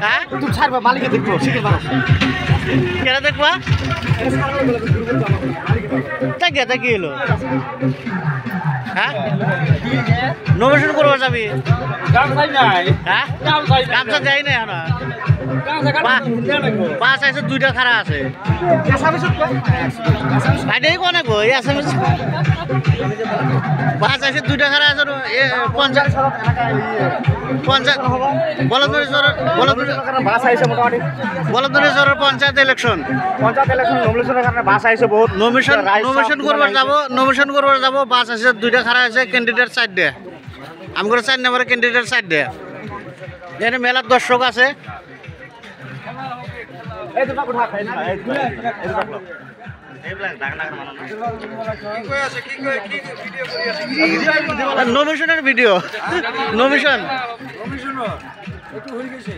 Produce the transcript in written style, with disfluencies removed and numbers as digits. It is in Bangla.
হ্যাঁ তুই ছাড়বা মালিকে দেখবো শিখে পারো কেন দেখবা তা কি হলো হ্যাঁ নমিনেশন করবো যাবি হ্যাঁ গামছা দেয় না এখন পাঁচ আছে দুইটা খারা আছে বাইরেই কোনে গো এই আসামিস পাঁচ আছে দুইটা খারা আছে পঞ্চায়েত বলদরেশ্বরের পঞ্চায়েত ইলেকশন নমিনেশনের কারণে বাস আইছে বহুত নমিনেশন করবার যাব বাস আছে দুইটা খারা আছে ক্যান্ডিডেট সাইড দে আমি করে 4 নম্বরের ক্যান্ডিডেট সাইড দে এখানে মেলার দর্শক আছে নমিনেশনের ভিডিও নমিনেশন একটু হয়ে গেছে